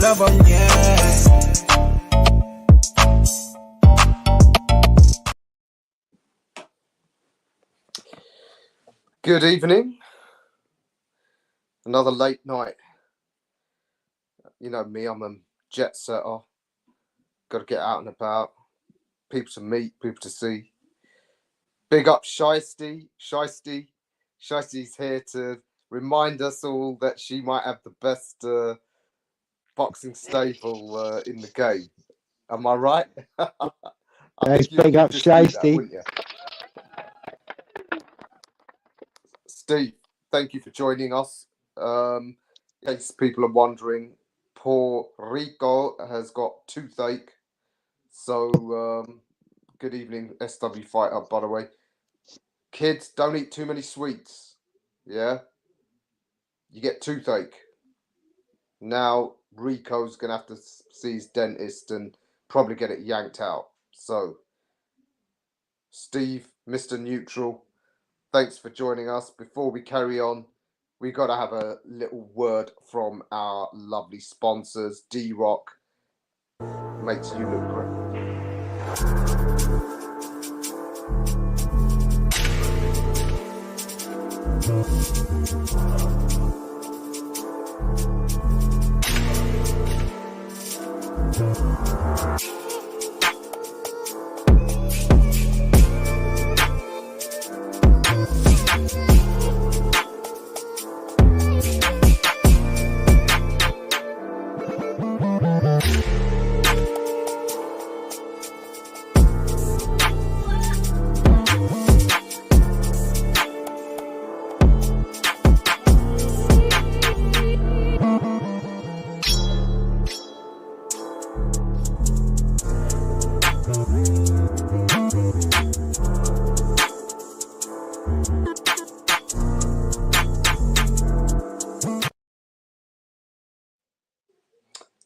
whatever, yeah. Good evening. Another late night. You know me, I'm a jet setter. Got to get out and about. People to meet, people to see. Big up Shiesty. Shiesty's here to remind us all that she might have the best boxing stable in the game. Am I right? Yes, big up Shiesty. Wouldn't you? Steve, thank you for joining us. In case people are wondering, poor Ricco has got toothache. So, good evening, SW Fighter, by the way. Kids, don't eat too many sweets. Yeah? You get toothache. Now, Rico's going to have to see his dentist and probably get it yanked out. So, Steve, Mr. Neutral, thanks for joining us. Before we carry on, we got to have a little word from our lovely sponsors. D-Rock makes you look great.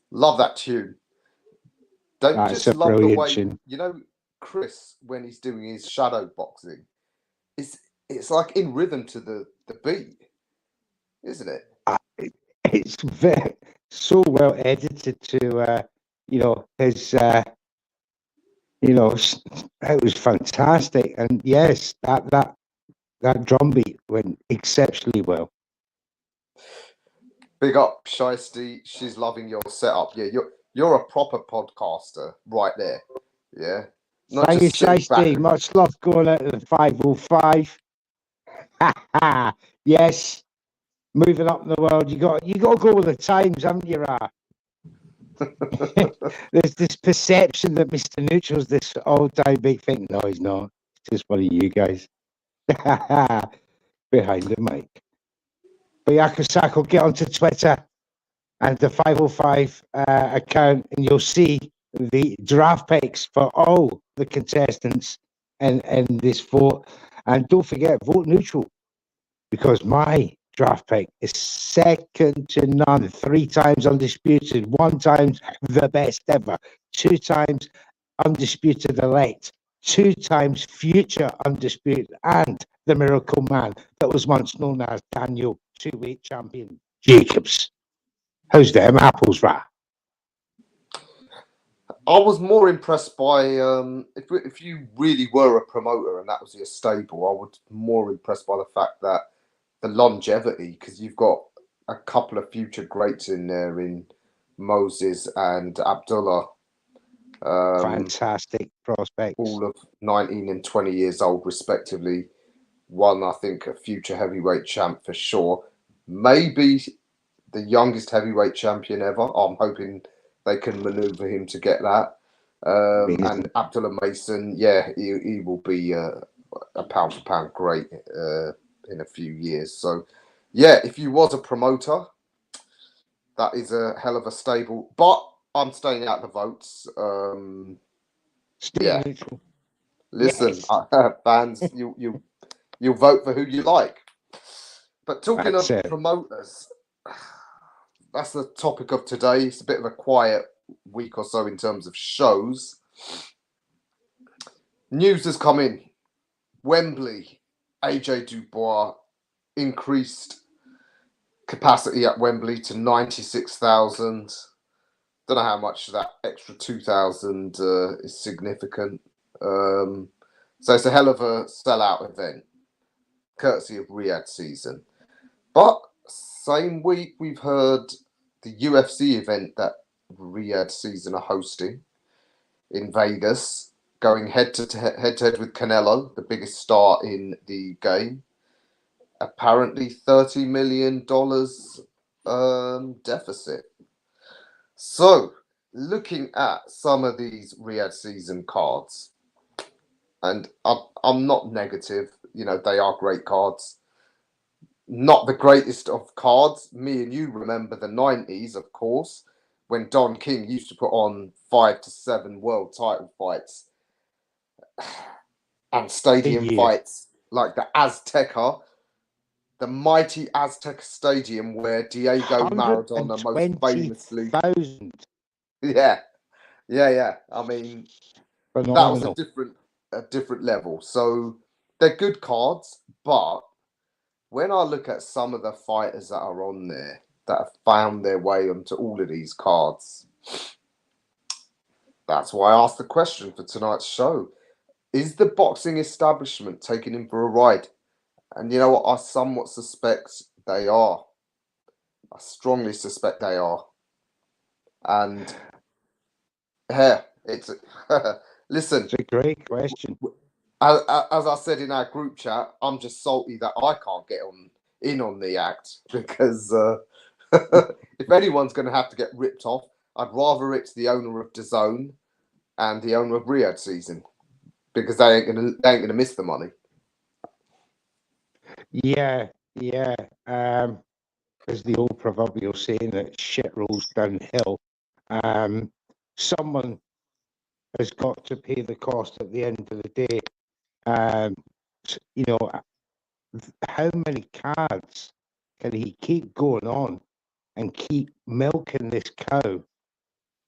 Love that tune. Don't you just love the way tune. You know, Chris, when he's doing his shadow boxing, it's like in rhythm to the beat, isn't it? It's very so well edited to you know, his you know, it was fantastic. And yes, that drum beat went exceptionally well. Big up, Shiesty. She's loving your setup. Yeah, you're a proper podcaster right there. Yeah. Thank you, Shiesty. Much love going out to the 505. Yes. Moving up in the world, you got to go with the times, haven't you, Ra? There's this perception that Mr. Neutral's this all-time big thing. No, he's not. It's just one of you guys behind the mic. But Yakusako, get onto Twitter and the 505 account, and you'll see the draft picks for all the contestants in this vote. And don't forget, vote neutral, because my draft pick is second to none. 3 times undisputed, 1 time the best ever, 2 times undisputed elect, 2 times future undisputed, and the miracle man that was once known as Daniel 2-weight champion Jacobs. How's them apples, Ra? I was more impressed by if you really were a promoter and that was your stable, I was more impressed by the fact that the longevity, because you've got a couple of future greats in there in Moses and Abdullah. Fantastic prospects. All of 19 and 20 years old, respectively. One, I think, a future heavyweight champ for sure. Maybe the youngest heavyweight champion ever. I'm hoping they can maneuver him to get that. And Abdullah Mason, yeah, he will be a pound for pound great in a few years. So, yeah, if you was a promoter, that is a hell of a stable. But I'm staying out the votes. Yeah. Neutral. Listen, yes. Fans, you'll vote for who you like. But talking of promoters, that's the topic of today. It's a bit of a quiet week or so in terms of shows. News has come in. Wembley, AJ Dubois increased capacity at Wembley to 96,000. Don't know how much that extra 2,000 is significant. So it's a hell of a sellout event, courtesy of Riyadh season. But same week, we've heard the UFC event that Riyadh season are hosting in Vegas, going head to head with Canelo, the biggest star in the game. Apparently, $30 million deficit. So, looking at some of these Riyadh season cards, and I'm not negative, you know, they are great cards. Not the greatest of cards. Me and you remember the 90s, of course, when Don King used to put on 5 to 7 world title fights and stadium fights like the Azteca, the mighty Azteca Stadium where Diego Maradona most famously. 120,000. Yeah. I mean, that was Phenomenal. a different level. So they're good cards, but when I look at some of the fighters that are on there that have found their way onto all of these cards, that's why I asked the question for tonight's show. Is the boxing establishment taking him for a ride? And you know what? I somewhat suspect they are. I strongly suspect they are. And yeah, it's listen. It's a great question. As I said in our group chat, I'm just salty that I can't get in on the act because if anyone's going to have to get ripped off, I'd rather it's the owner of DAZN and the owner of Riyadh season because they ain't gonna miss the money. Yeah. As the old proverbial saying that shit rolls downhill. Someone has got to pay the cost at the end of the day. You know, how many cards can he keep going on and keep milking this cow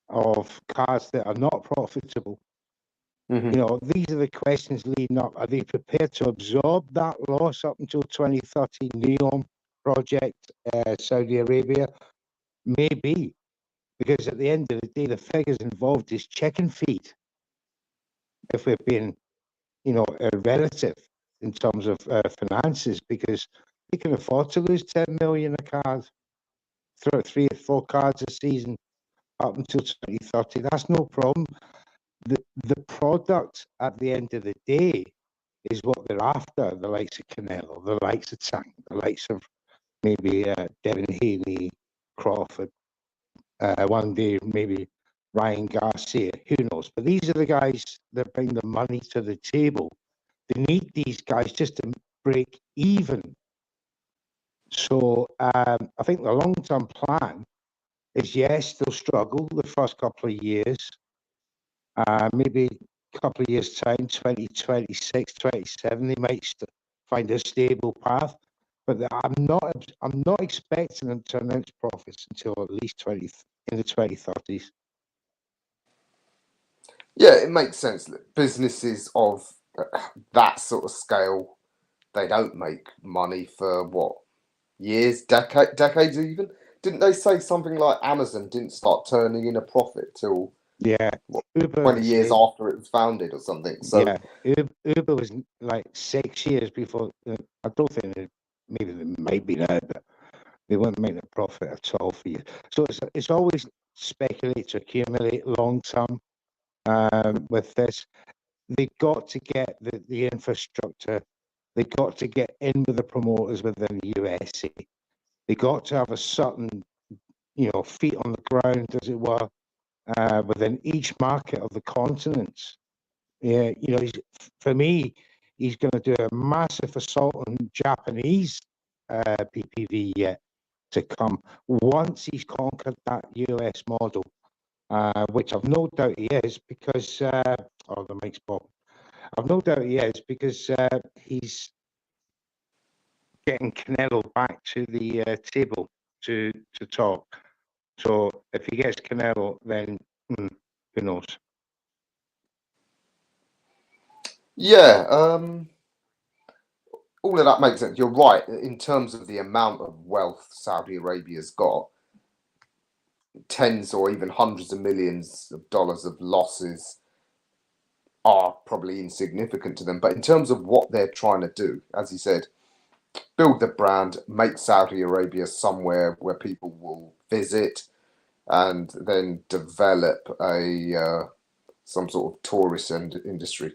of cards that are not profitable? Mm-hmm. You know, these are the questions leading up. Are they prepared to absorb that loss up until 2030 NEOM project, Saudi Arabia? Maybe, because at the end of the day, the figures involved is chicken feed. If we're being, you know, relative in terms of finances, because they can afford to lose 10 million a card, throw 3 or 4 cards a season up until 2030. That's no problem. The product at the end of the day is what they're after. The likes of Canelo, the likes of Tank, the likes of maybe Devin Haney, Crawford. One day maybe Ryan Garcia. Who knows? But these are the guys that bring the money to the table. They need these guys just to break even. So I think the long-term plan is, yes, they'll struggle the first couple of years. Maybe a couple of years' time, 2026, 27, they might find a stable path. But I'm not expecting them to announce profits until at least in the 2030s. Yeah, it makes sense. Businesses of that sort of scale, they don't make money for what, years, decades even. Didn't they say something like Amazon didn't start turning in a profit till what, Uber 20 years after it was founded or something? So Uber was like 6 years before. I don't think maybe they might be now, but they wouldn't make a profit at all for you. So it's always speculate to accumulate long term. With this, they got to get the infrastructure. They got to get in with the promoters within the USA. They got to have a certain, you know, feet on the ground, as it were, within each market of the continents. Yeah, you know, for me, he's going to do a massive assault on Japanese PPV yet to come once he's conquered that US model, which I've no doubt he is because, oh, the mic's pop. I've no doubt he is because he's getting Canelo back to the table to talk. So if he gets Canelo, then who knows? yeah, all of that makes sense. You're right in terms of the amount of wealth Saudi Arabia's got. tens or even hundreds of millions of dollars of losses are probably insignificant to them. But in terms of what they're trying to do, as he said, build the brand, make Saudi Arabia somewhere where people will visit, and then develop a some sort of tourist industry.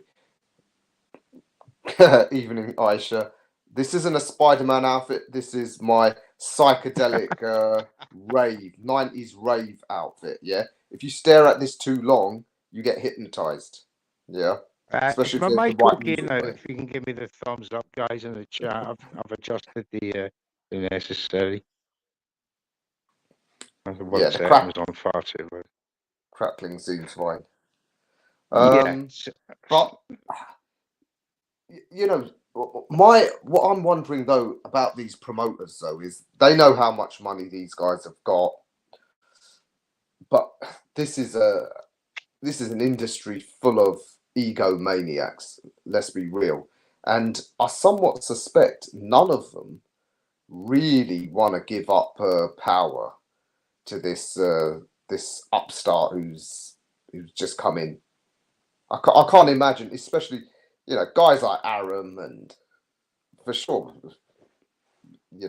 Evening, Aisha. This isn't a Spider-Man outfit. This is my psychedelic rave, 90s rave outfit. Yeah. If you stare at this too long, you get hypnotized. Yeah. Is Especially if my there's the mic right okay music now? playing. If you can give me the thumbs up, guys, in the chat, I've adjusted the necessary. The Yeah, work the setting was on far too low. crackling seems fine. Yeah. But you know, what I'm wondering though about these promoters though is they know how much money these guys have got, but this is an industry full of egomaniacs. Let's be real, and I somewhat suspect none of them really want to give up power to this upstart who's just come in. I can't imagine, especially guys like Aram and for sure, De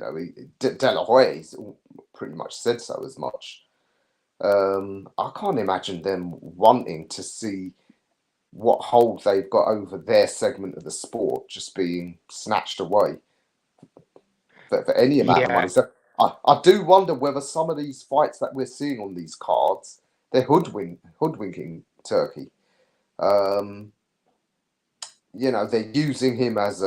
La Hoya's pretty much said so as much. I can't imagine them wanting to see what hold they've got over their segment of the sport just being snatched away for any amount of money. So I do wonder whether some of these fights that we're seeing on these cards, they're hoodwinking Turkey. They're using him as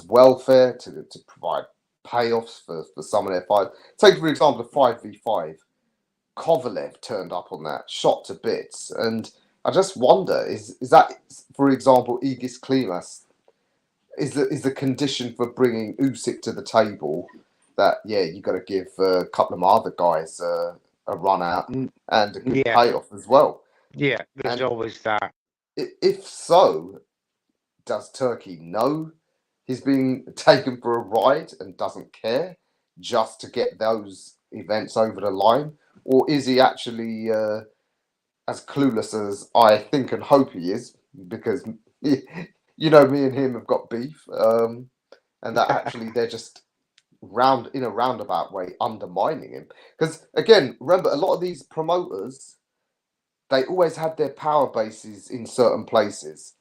welfare to provide payoffs for some of their fights. Take, for example, the 5v5. Kovalev turned up on that, shot to bits. And I just wonder, is that, for example, Igis Klimas, is the condition for bringing Usyk to the table that, you got to give a couple of my other guys a run out and a good payoff as well? Yeah, there's always that. If so, does Turkey know he's being taken for a ride and doesn't care just to get those events over the line? Or is he actually as clueless as I think and hope he is? Because, me and him have got beef. And that actually they're just in a roundabout way undermining him. Because, again, remember, a lot of these promoters, they always had their power bases in certain places,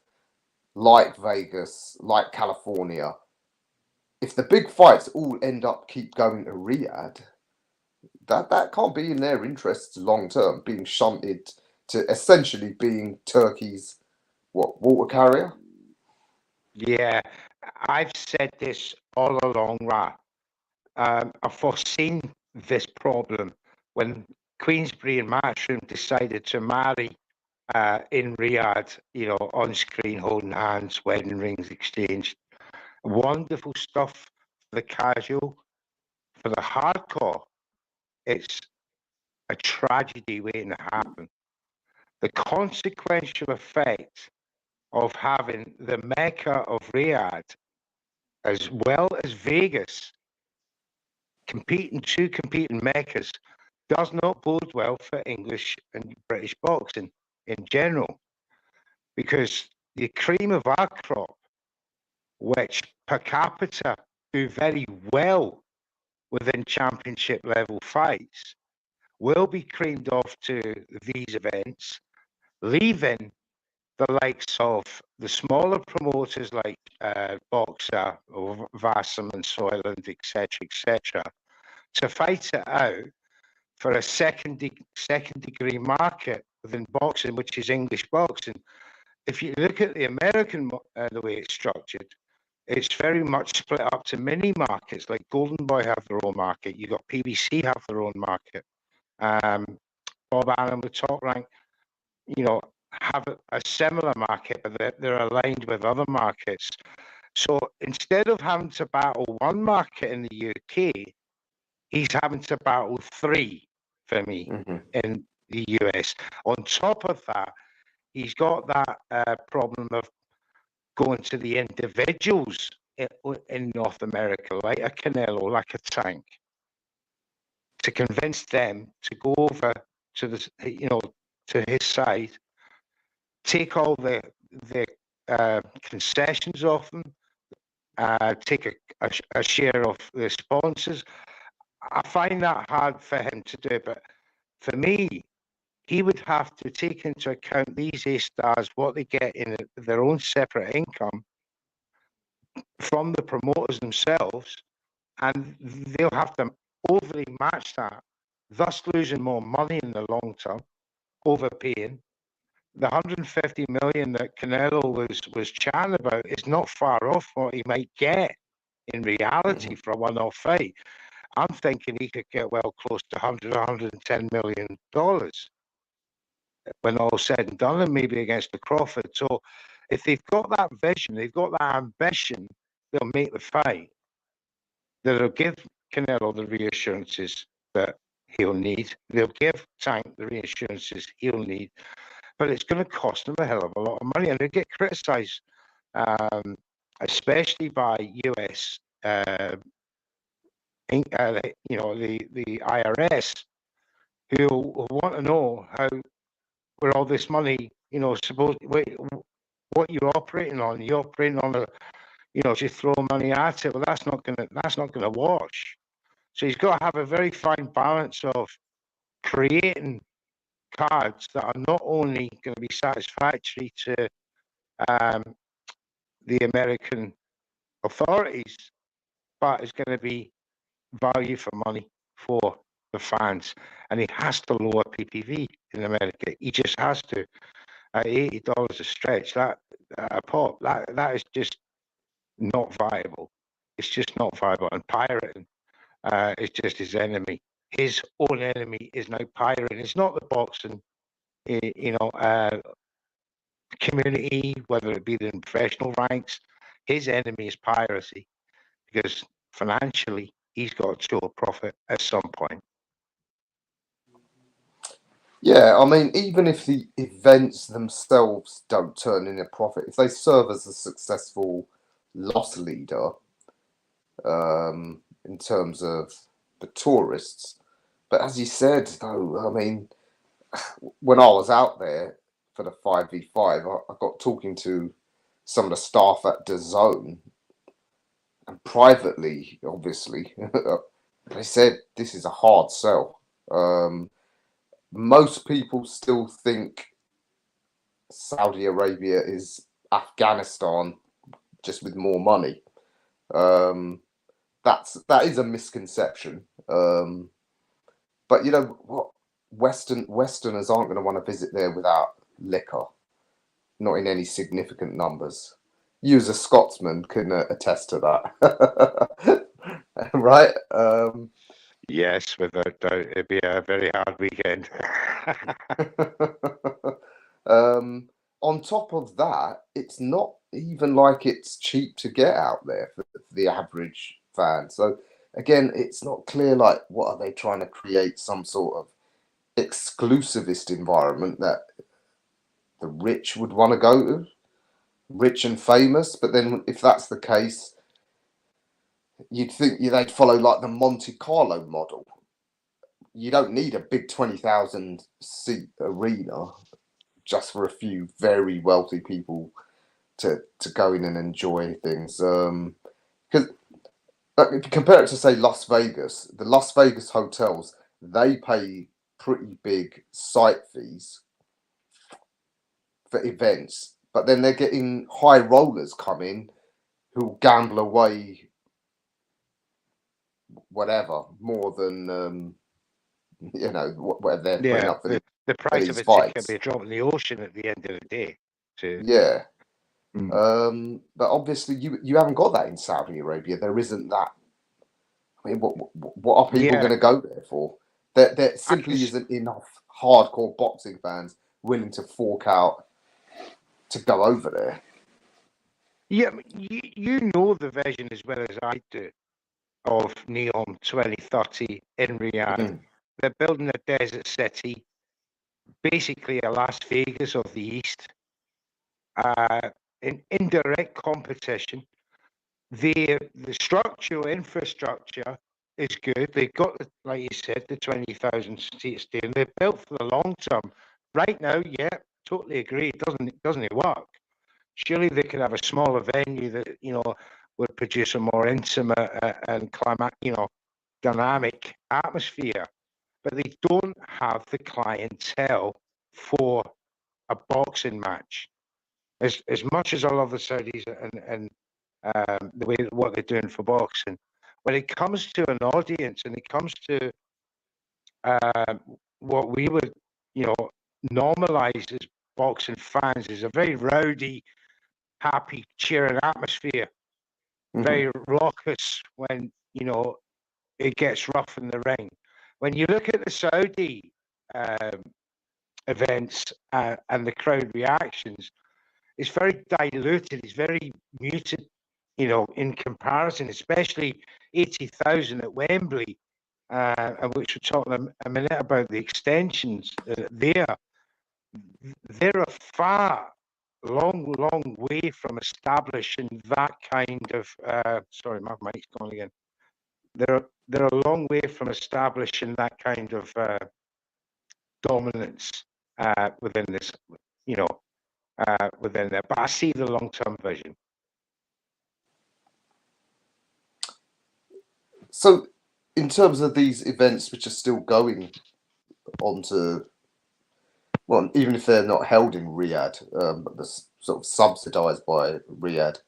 like Vegas, like California. If the big fights all keep going to Riyadh, that can't be in their interests long term, being shunted to essentially being Turkey's water carrier. Yeah, I've said this all along, Ra. I've foreseen this problem when Queensberry and Matchroom decided to marry in Riyadh, on screen, holding hands, wedding rings exchanged. Wonderful stuff for the casual. For the hardcore, it's a tragedy waiting to happen. The consequential effect of having the Mecca of Riyadh as well as Vegas two competing Meccas does not bode well for English and British boxing in general, because the cream of our crop, which per capita do very well within championship level fights, will be creamed off to these events, leaving the likes of the smaller promoters like Boxer or Vassam and Soiland, etc., to fight it out for a second degree market within boxing, which is English boxing. If you look at the American, the way it's structured, it's very much split up to mini markets. Like Golden Boy have their own market. You got PBC have their own market. Bob Allen with Top Rank, have a similar market, but they're aligned with other markets. So instead of having to battle one market in the UK, he's having to battle three for me in the US. On top of that, he's got that problem of going to the individuals in North America, like a Canelo, like a Tank, to convince them to go over to the, to his side, take all the concessions off them, take a share of the sponsors. I find that hard for him to do, but for me, he would have to take into account these A-stars, what they get in their own separate income from the promoters themselves, and they'll have to overly match that, thus losing more money in the long term, overpaying. The 150 million that Canelo was chatting about is not far off what he might get in reality for a one-off fight. I'm thinking he could get well close to 100, 110 million dollars when all's said and done, and maybe against the Crawford. So if they've got that vision, they've got that ambition, they'll make the fight. They'll give Canelo the reassurances that he'll need. They'll give Tank the reassurances he'll need. But it's going to cost them a hell of a lot of money, and they get criticised, especially by US, the IRS, who want to know how, where all this money, what you're operating on. You're operating on just throw money at it. Well, that's not gonna wash. So he's got to have a very fine balance of creating cards that are not only going to be satisfactory to the American authorities, but it's going to be value for money for the fans. And he has to lower PPV in America. He just has to. At $80 a stretch, that a pop, that is just not viable. It's just not viable. And pirating is just his enemy. His own enemy is now pirating. It's not the boxing, community, whether it be the professional ranks. His enemy is piracy, because financially he's got to show a profit at some point. Yeah, I mean, even if the events themselves don't turn in a profit, if they serve as a successful loss leader in terms of the tourists. But as you said, though, I mean, when I was out there for the 5v5, I got talking to some of the staff at DAZN, and privately, obviously, they said this is a hard sell. Most people still think Saudi Arabia is Afghanistan, just with more money. That is a misconception. But you know what? Westerners aren't going to want to visit there without liquor, not in any significant numbers. You as a Scotsman can attest to that, right? Yes, without doubt, it'd be a very hard weekend. On top of that, it's not even like it's cheap to get out there for the average fan. So again, it's not clear, like, what are they trying to create, some sort of exclusivist environment that the rich would want to go to, rich and famous. But then if that's the case, you'd think they'd follow like the Monte Carlo model. You don't need a big 20,000 seat arena just for a few very wealthy people to go in and enjoy things. Because if you compare it to, say, Las Vegas, the Las Vegas hotels, they pay pretty big site fees for events, but then they're getting high rollers come in who gamble away whatever more than whatever they're putting up for the price of a ticket will be a drop in the ocean at the end of the day. Yeah. But obviously you haven't got that in Saudi Arabia. There isn't that. I mean, what are people going to go there for? There simply isn't enough hardcore boxing fans willing to fork out to go over there. Yeah, you know the vision as well as I do of Neom 2030 in Riyadh. They're building a desert city, basically a Las Vegas of the East, in indirect competition. The structural infrastructure is good. They've got, like you said, the 20,000 seat stadium. They're built for the long term. Right now, yeah, totally agree. It doesn't work. Surely they could have a smaller venue that would produce a more intimate and dynamic atmosphere. But they don't have the clientele for a boxing match. As much as I love the Saudis and the way what they're doing for boxing, when it comes to an audience and it comes to what we would normalize as boxing fans is a very rowdy, happy, cheering atmosphere, very raucous when it gets rough in the ring. When you look at the Saudi events and the crowd reactions, it's very diluted. It's very muted, in comparison, especially 80,000 at Wembley, and which we're talking a minute about the extensions there. They're a far, long way from establishing that kind of. Sorry, my mic's gone again. They're a long way from establishing that kind of dominance within this, within there. But I see the long-term vision. So, in terms of these events which are still going on to, well, even if they're not held in Riyadh, but they're sort of subsidised by Riyadh,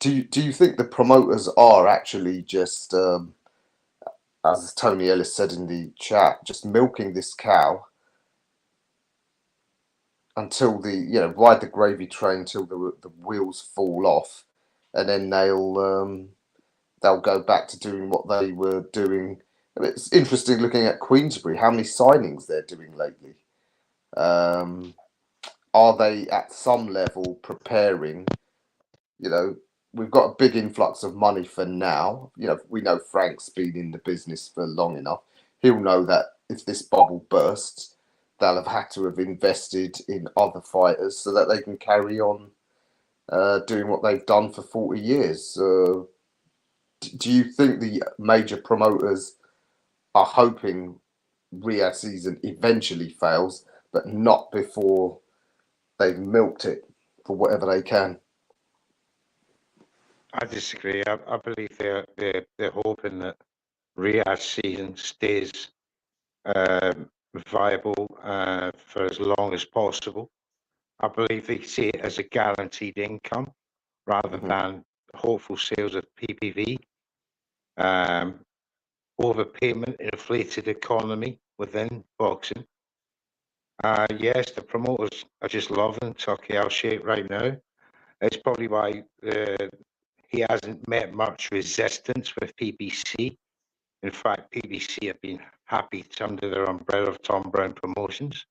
do you think the promoters are actually just, as Tony Ellis said in the chat, just milking this cow until ride the gravy train till the wheels fall off, and then they'll go back to doing what they were doing. I mean, it's interesting looking at Queensbury, how many signings they're doing lately. Are they at some level preparing? We've got a big influx of money for now. We know Frank's been in the business for long enough. He'll know that if this bubble bursts, they'll have had to have invested in other fighters so that they can carry on doing what they've done for 40 years. Do you think the major promoters are hoping Riyadh season eventually fails, but not before they've milked it for whatever they can? I disagree. I believe they're hoping that Riyadh season stays viable for as long as possible. I believe they see it as a guaranteed income rather than hopeful sales of PPV. Overpayment, inflated economy within boxing. Yes, the promoters are just loving Turkey Al Sheikh right now. It's probably why he hasn't met much resistance with PBC. In fact, PBC have been happy under their umbrella of Tom Brown Promotions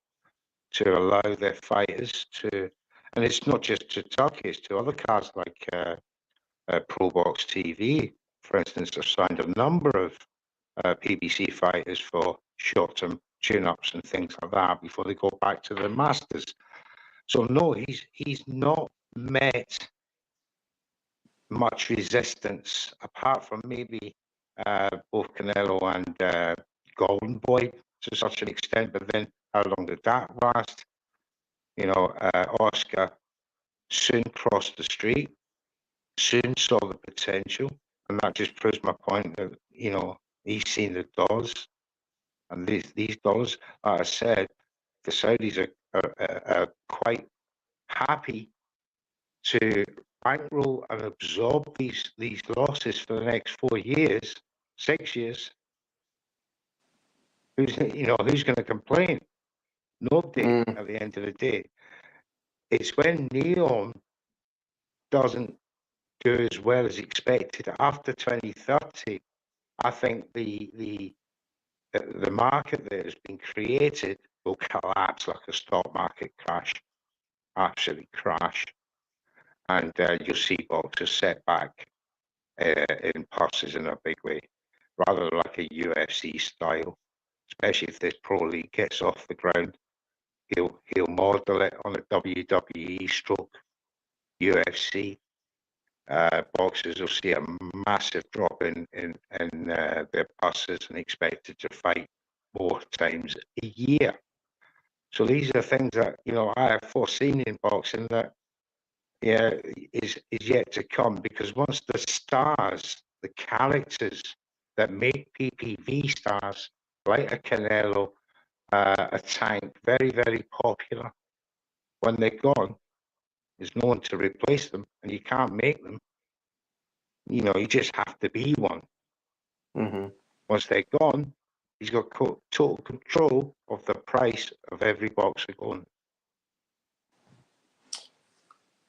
to allow their fighters to, and it's not just to Turkey, it's to other cards like Pro Box TV, for instance, have signed a number of PBC fighters for short-term tune-ups and things like that before they go back to their masters. So no, he's not met much resistance apart from maybe both Canelo and Golden Boy to such an extent. But then how long did that last? Oscar soon crossed the street, soon saw the potential, and that just proves my point that he's seen the dollars, and these dollars, like I said, the Saudis are quite happy to bankroll and absorb these losses for the next 4 years, 6 years. Who's going to complain? Nobody at the end of the day. It's when Neon doesn't do as well as expected after 2030. I think the market that has been created will collapse like a stock market crash, absolutely crash, and you'll see boxers set back in purses in a big way, rather like a UFC style. Especially if this pro league gets off the ground, he'll model it on a WWE stroke UFC. boxers will see a massive drop in their purses and expected to fight 4 times a year. So these are things that, you know, I have foreseen in boxing that is yet to come, because once the stars, the characters that make PPV stars, like a Canelo, a Tank, very, very popular, when they're gone, there's no one to replace them, and you can't make them. You know, you just have to be one. Mm-hmm. Once they're gone, he's got total control of the price of every boxer going.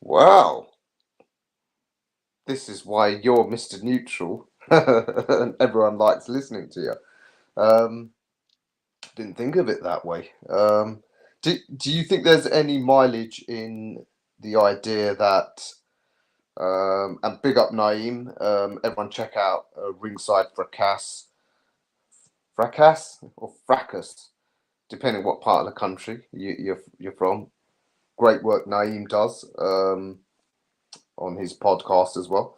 Wow. This is why you're Mr. Neutral and everyone likes listening to you. Didn't think of it that way. Do you think there's any mileage in the idea that, and big up Naeem, everyone check out Ringside Fracas or Fracas, depending what part of the country you're from. Great work Naeem does on his podcast as well.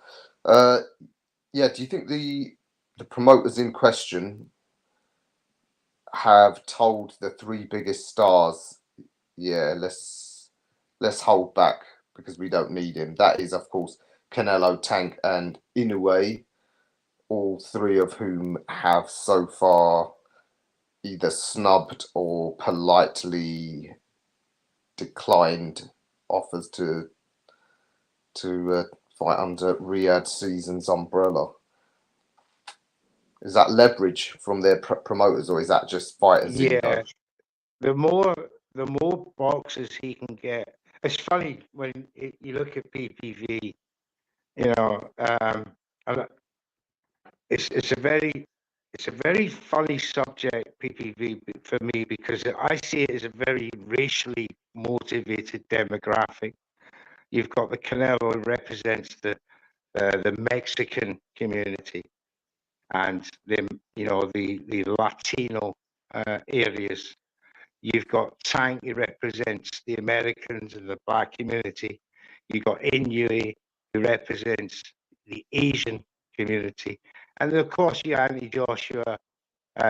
Yeah, do you think the promoters in question have told the 3 biggest stars, yeah, let's hold back because we don't need him? That is, of course, Canelo, Tank, and Inoue, all 3 of whom have so far either snubbed or politely declined offers to fight under Riyadh Season's umbrella. Is that leverage from their promoters, or is that just fighters' ego? The more boxes he can get. It's funny when you look at PPV. You know, it's a very funny subject, PPV, for me, because I see it as a very racially motivated demographic. You've got the Canelo, who represents the Mexican community, and the Latino areas. You've got Tank, who represents the Americans and the Black community. You've got Inoue, who represents the Asian community. And of course, your Anthony Joshua,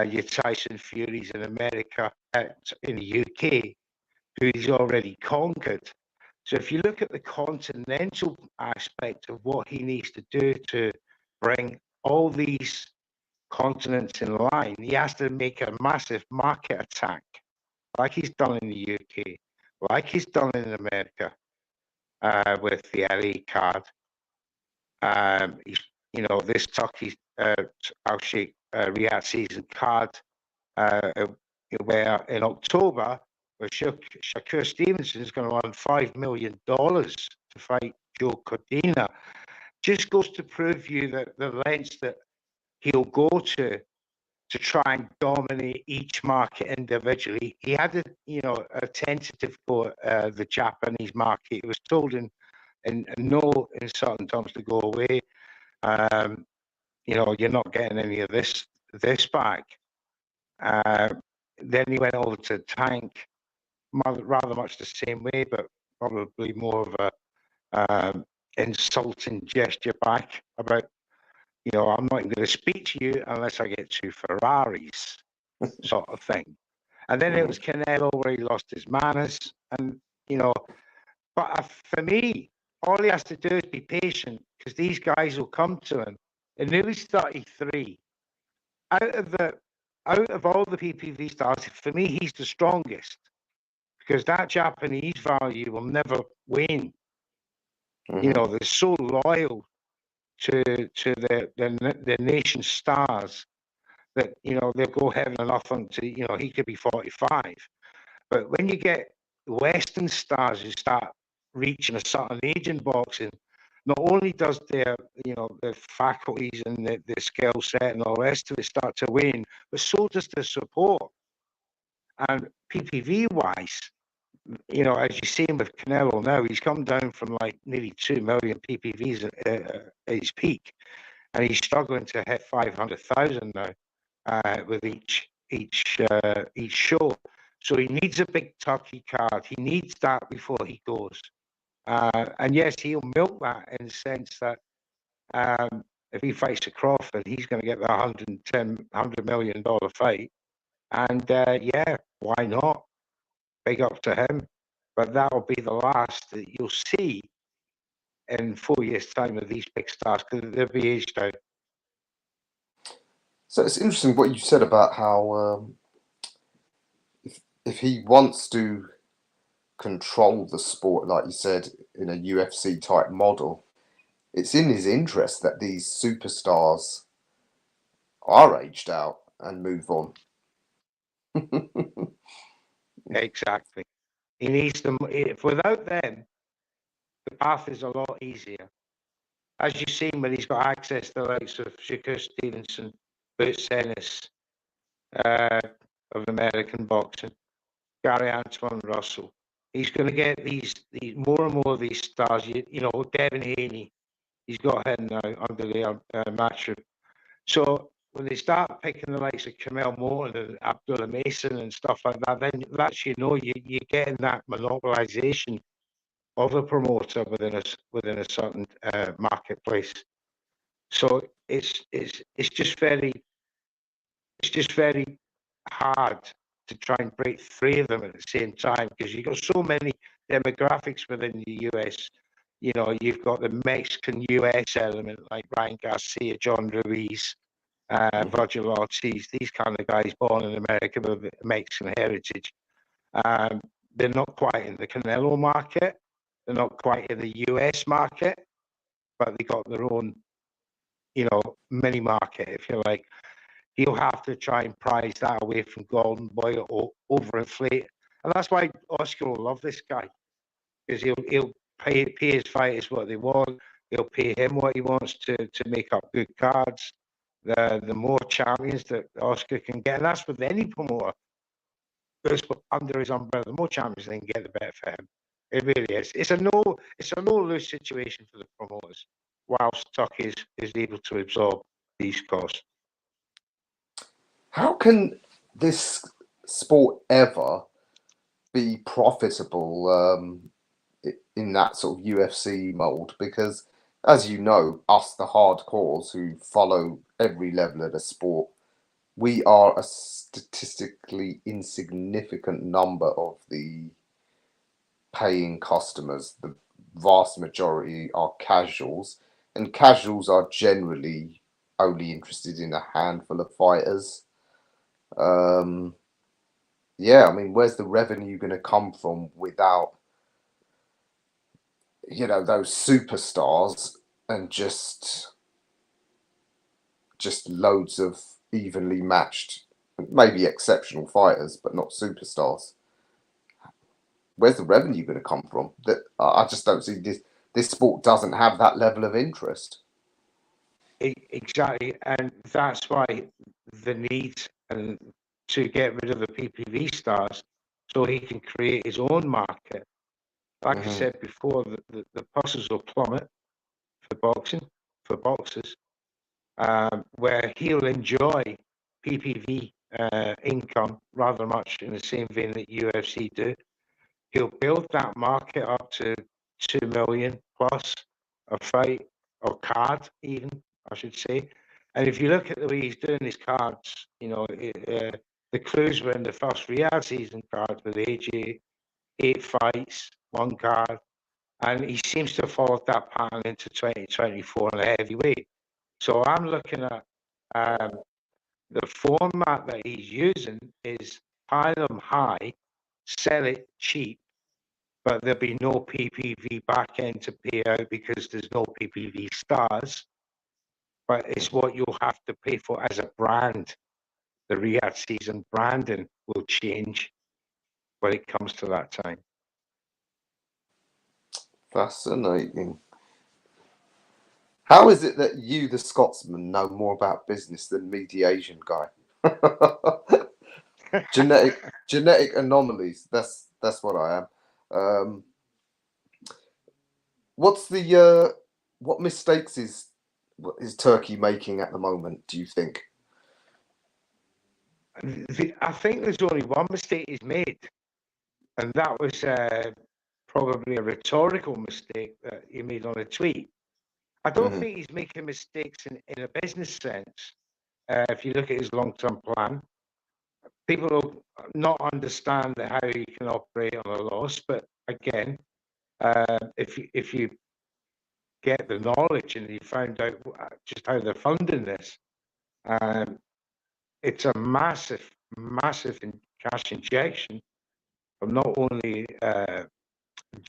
your Tyson Furies in America, in the UK, who he's already conquered. So if you look at the continental aspect of what he needs to do to bring all these continents in line, he has to make a massive market attack, like he's done in the UK, like he's done in America with the LA card. This Turkey Al-Sheikh Riyadh Season card, where in October, where Shakur Stevenson is going to earn $5 million to fight Joe Cordina, just goes to prove you that the lengths that he'll go to try and dominate each market individually. He had a tentative go at the Japanese market. He was told in certain terms to go away. You're not getting any of this back. Then he went over to Tank, rather much the same way, but probably more of a insulting gesture back about, I'm not even going to speak to you unless I get 2 Ferraris, sort of thing. And then it was Canelo, where he lost his manners. And, but for me, all he has to do is be patient, because these guys will come to him. And now he's 33. Out of all the PPV stars, for me, he's the strongest, because that Japanese value will never wane. They're so loyal to their nation stars that they'll go heaven and earth unto he could be 45. But when you get Western stars who start reaching a certain age in boxing, not only does their faculties and their skill set and all the rest of it start to wane, but so does the support. And PPV wise, as you've seen with Canelo now, he's come down from like nearly 2 million PPVs at his peak, and he's struggling to hit 500,000 now with each show. So he needs a big turkey card. He needs that before he goes. And yes, he'll milk that in the sense that if he fights a Crawford, he's going to get the $100 million fight. And yeah, why not? Big up to him. But that'll be the last that you'll see in 4 years' time of these big stars, because they'll be aged out. So it's interesting what you said about how if he wants to control the sport, like you said, in a UFC type model, it's in his interest that these superstars are aged out and move on. Exactly. He needs them. If without them, the path is a lot easier. As you've seen, when he's got access to the likes of Shakur Stevenson, Boots Ennis, of American boxing, Gary Antoine Russell, he's going to get these more and more of these stars. You know, Devin Haney, he's got him now under the matchroom. So when they start picking the likes of Kamel Morton and Abdullah Mason and stuff like that, then that's, you know, you're getting that monopolization of a promoter within a certain marketplace. So it's just very hard to try and break three of them at the same time, because you've got so many demographics within the US. You know, you've got the Mexican US element like Ryan Garcia, John Ruiz, Virgil Ortiz, these kind of guys born in America with Mexican heritage. They're not quite in the Canelo market. They're not quite in the US market, but they got their own, you know, mini market, if you like. He'll have to try and prize that away from Golden Boy or overinflate. And that's why Oscar will love this guy, because he'll pay his fighters what they want. He'll pay him what he wants to make up good cards. The more champions that Oscar can get, and that's with any promoter goes under his umbrella, the more champions they can get, the better for him. It really is. It's a no lose situation for the promoters, whilst Tuck is able to absorb these costs. How can this sport ever be profitable in that sort of UFC mold? Because, as you know, us, the hardcores who follow every level of the sport, we are a statistically insignificant number of the paying customers. The vast majority are casuals, and casuals are generally only interested in a handful of fighters. Yeah, I mean, where's the revenue going to come from without, you know, those superstars and just loads of evenly matched, maybe exceptional fighters, but not superstars? Where's the revenue going to come from? That I just don't see this. This sport doesn't have that level of interest. Exactly, and that's why the need and to get rid of the PPV stars, so he can create his own market. Like I said before, the purses will plummet for boxing, for boxers, where he'll enjoy PPV income rather much in the same vein that UFC do. He'll build that market up to 2 million plus a fight or card, even, I should say. And if you look at the way he's doing his cards, you know, the crews were in the first Riyadh season card with AJ, 8 fights, 1 card. And he seems to have followed that pattern into 2024 in a heavyweight. So I'm looking at the format that he's using is high them high, sell it cheap, but there'll be no PPV back end to pay out because there's no PPV stars. But it's what you'll have to pay for as a brand. The Riyadh season branding will change when it comes to that time. Fascinating. How is it that you, the Scotsman, know more about business than me, the Asian guy? genetic anomalies. That's what I am. What's the what mistakes is Turkey making at the moment, do you think? I think there's only one mistake he's made, and that was probably a rhetorical mistake that he made on a tweet. I don't think he's making mistakes in a business sense. If you look at his long-term plan, people will not understand how you can operate on a loss. But again, if you get the knowledge and you found out just how they're funding this, it's a massive, massive cash injection from not only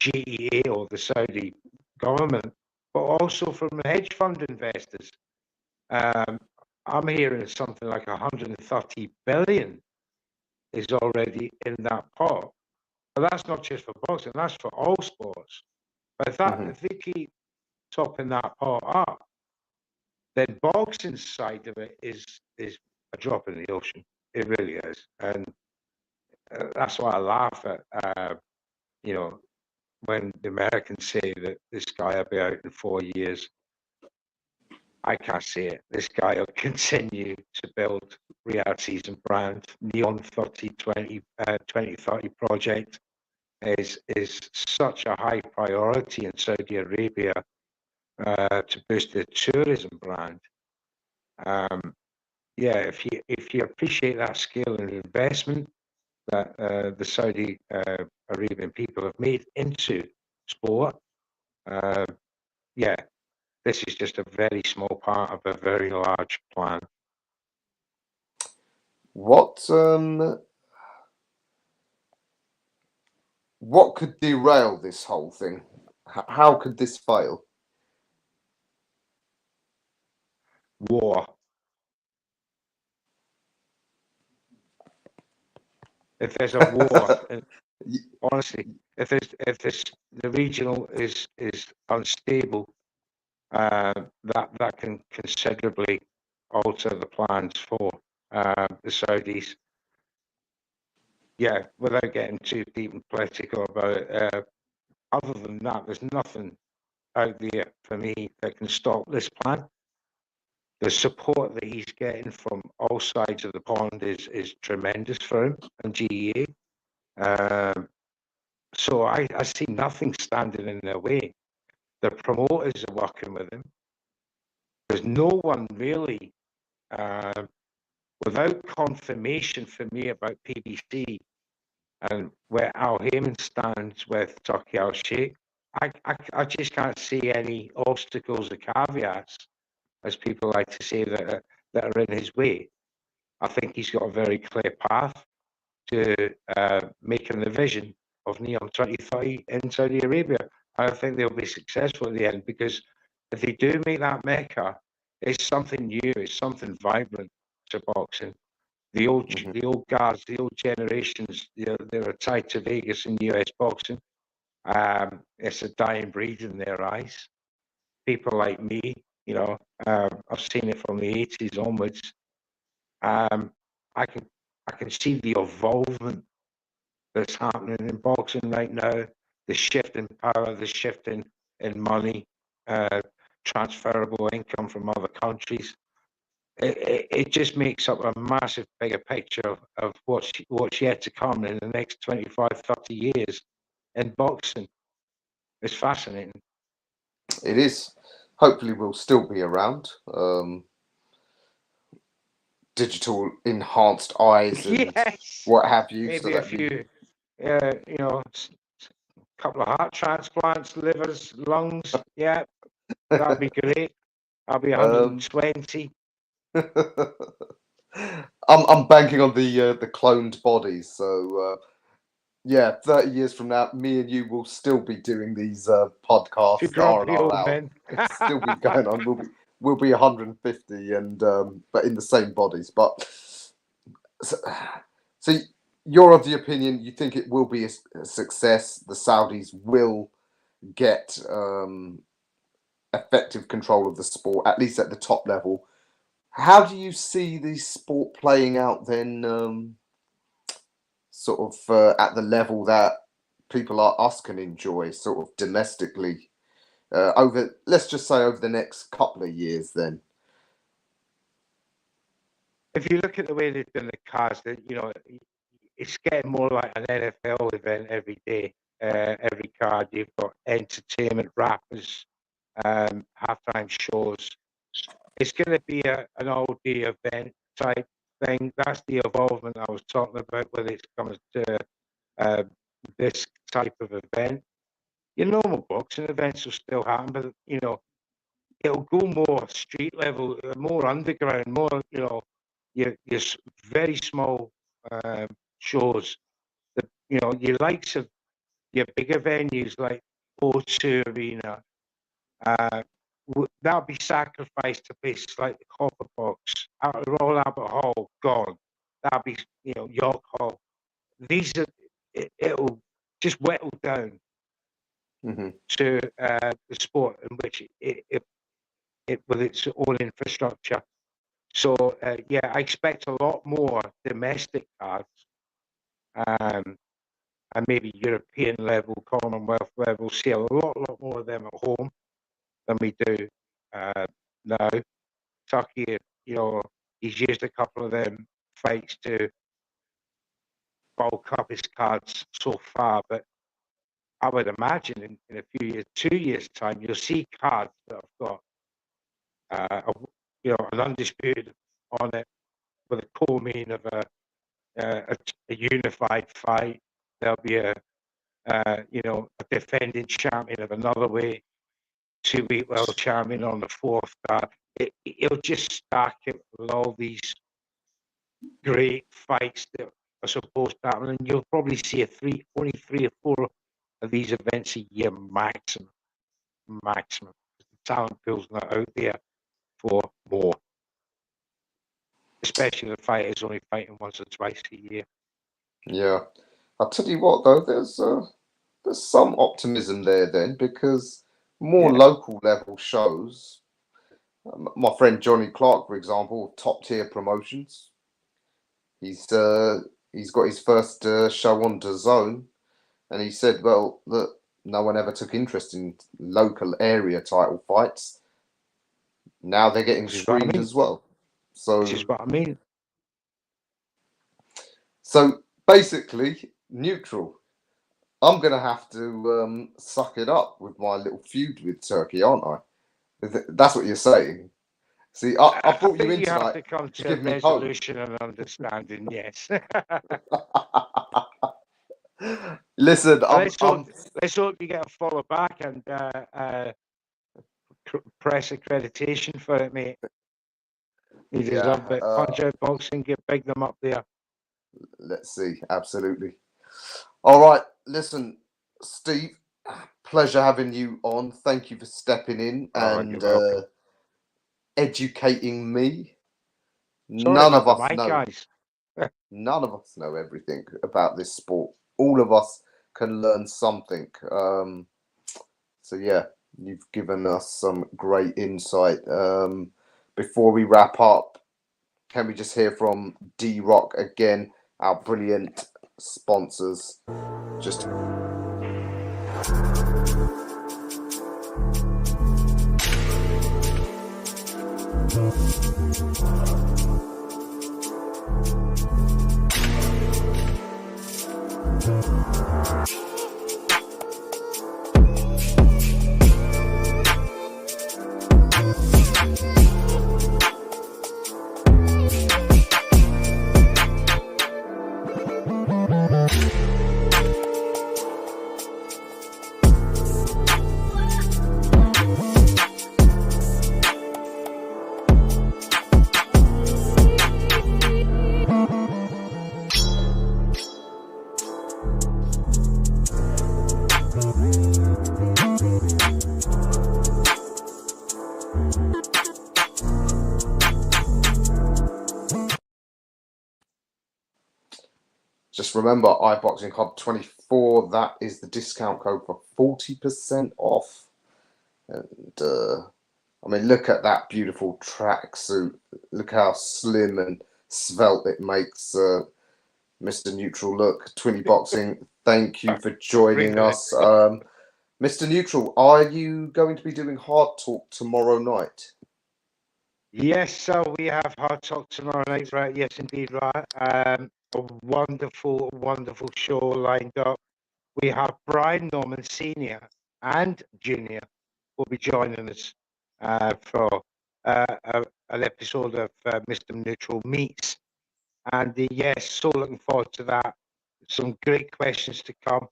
GEA or the Saudi government, but also from hedge fund investors. I'm hearing something like 130 billion is already in that pot. But that's not just for boxing, that's for all sports. But if they keep topping that pot up, then boxing side of it is a drop in the ocean. It really is. And that's why I laugh at, when the Americans say that this guy will be out in 4 years. I can't see it. This guy will continue to build realities and brand. Neon 2030 project is such a high priority in Saudi Arabia to boost the tourism brand. If you appreciate that scale and investment that the Saudi Arabian people have made into sport, this is just a very small part of a very large plan. What could derail this whole thing? How could this fail? War. If there's a war, honestly, if the regional is unstable, that can considerably alter the plans for the Saudis. Yeah, without getting too deep and political about it. Other than that, there's nothing out there for me that can stop this plan. The support that he's getting from all sides of the pond is tremendous for him and GEA. So I see nothing standing in their way. The promoters are working with him. There's no one really, without confirmation for me about PBC and where Al Heyman stands with Turkey Al Sheikh, I just can't see any obstacles or caveats, as people like to say, that are in his way. I think he's got a very clear path to making the vision of Neon 2030 in Saudi Arabia. I think they'll be successful at the end, because if they do make that Mecca, it's something new, it's something vibrant to boxing. The old guards, the old generations, they're tied to Vegas and US boxing. It's a dying breed in their eyes. People like me, I've seen it from the 80s onwards. I can see the evolvement that's happening in boxing right now, the shift in power, the shift in money, transferable income from other countries. It just makes up a massive bigger picture of what's yet to come in the next 25, 30 years in boxing. It's fascinating. It is. Hopefully we'll still be around. Digital enhanced eyes and what have you. Maybe so a few, couple of heart transplants, livers, lungs. Yeah, that'd be great. I'll be 120. I'm banking on the cloned bodies. So 30 years from now, me and you will still be doing these podcasts that are on our out. It'll still be going on. We'll be 150 and but in the same bodies. But so you're of the opinion you think it will be a success. The Saudis will get effective control of the sport, at least at the top level. How do you see the sport playing out then, sort of at the level that people like us can enjoy, sort of domestically, let's just say over the next couple of years then? If you look at the way they've done the cards, that it's getting more like an NFL event every day. every card. You've got entertainment, rappers, halftime shows. It's going to be an all-day event type thing. That's the involvement I was talking about when it comes to this type of event. Your normal boxing events will still happen, but it'll go more street level, more underground, more your very small shows. Your likes of your bigger venues like O2 Arena. That'll be sacrificed to places like the Copper Box, out of Royal Albert Hall, gone. That'll be York Hall. These are it'll just whittle down to the sport in which it with its own infrastructure. So yeah, I expect a lot more domestic cards, and maybe European level, Commonwealth level. See a lot more of them at home than we do now. Turkey, he's used a couple of them fights to bulk up his cards so far, but I would imagine in a few years, 2 years' time, you'll see cards that have got an undisputed on it with a co-main of a unified fight. There'll be a defending champion of another way, 2-week world champion on the fourth card. It'll just stack it with all these great fights that are supposed to happen, and you'll probably see only 3 or 4 of these events a year maximum. The talent pool's not out there for more, especially the fighters only fighting once or twice a year. Yeah, I'll tell you what though, there's some optimism there then, because more local level shows. My friend Johnny Clark, for example, Top Tier Promotions. He's got his first show on DAZN, and he said, well, that no one ever took interest in local area title fights. Now they're getting screened as well. So this is what I mean. So basically, neutral. I'm gonna have to suck it up with my little feud with Turkey, aren't I? That's what you're saying. See, I brought you in tonight have to come to a give me hope. resolution and understanding. Yes. Listen, let's hope you get a follow back and press accreditation for it, mate. You deserve it. Punchout Boxing, big them up there. Let's see. Absolutely. All right. Listen, Steve, pleasure having you on. Thank you for stepping in and educating me. None of us know everything about this sport. All of us can learn something. So yeah, you've given us some great insight. Before we wrap up, can we just hear from D-Rock again, our brilliant sponsors? Just remember, iBoxingHub 24, that is the discount code for 40% off. And I mean, look at that beautiful tracksuit. Look how slim and svelte it makes Mr. Neutral look. Twinny Boxing, thank you for joining us. Mr. Neutral, are you going to be doing Hard Talk tomorrow night? Yes, sir, we have Hard Talk tomorrow night, right? Yes, indeed, right. A wonderful show lined up we have Brian Norman Senior and Junior will be joining us for an episode of Mr. Neutral Meets. And yes, so looking forward to that. Some great questions to come.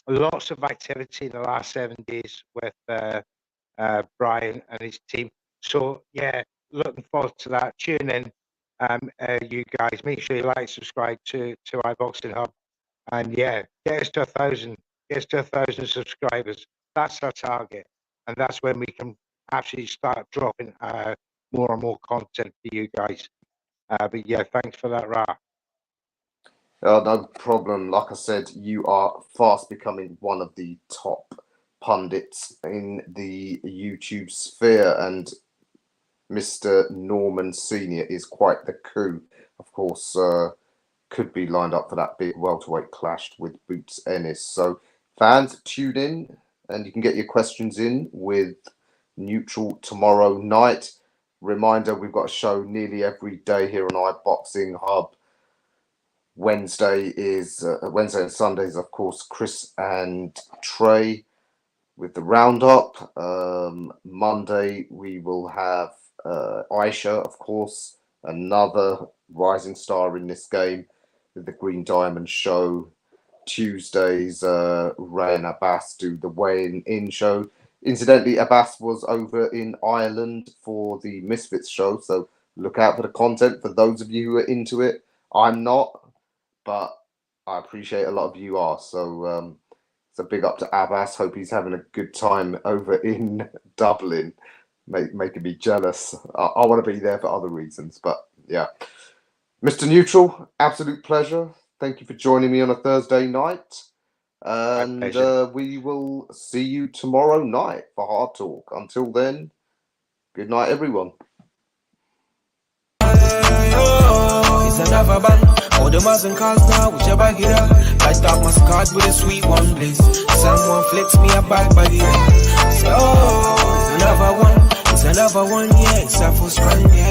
Lots of activity in the last 7 days with Brian and his team. So yeah, looking forward to that. Tune in, you guys. Make sure you like, subscribe to iBoxingHub, and yeah, get us to 1,000. Get us to 1,000 subscribers. That's our target, and that's when we can actually start dropping more and more content for you guys. But yeah, thanks for that, Ra. No problem. Like I said, you are fast becoming one of the top pundits in the YouTube sphere, and Mr. Norman Senior is quite the coup. Of course, could be lined up for that big welterweight clash with Boots Ennis. So fans, tune in, and you can get your questions in with Neutral tomorrow night. Reminder, we've got a show nearly every day here on iBoxingHub. Wednesday and Sundays, of course, Chris and Trey with the roundup. Monday we will have Aisha, of course, another rising star in this game, with the Green Diamond show. Tuesdays, Ray and Abbas do the weigh-in show. Incidentally, Abbas was over in Ireland for the Misfits show, so look out for the content for those of you who are into it. I'm not, but I appreciate a lot of you are. So it's a big up to Abbas. Hope he's having a good time over in Dublin. Making me jealous. I want to be there for other reasons, but yeah. Mr. Neutral, absolute pleasure. Thank you for joining me on a Thursday night. And we will see you tomorrow night for Hard Talk. Until then, good night, everyone. It's another band. All the Muslim calls now, whichever get up. I start my scars with a sweet one, please. Someone flicks me a bag by the So, it's another one, yeah, it's a full strand, yeah.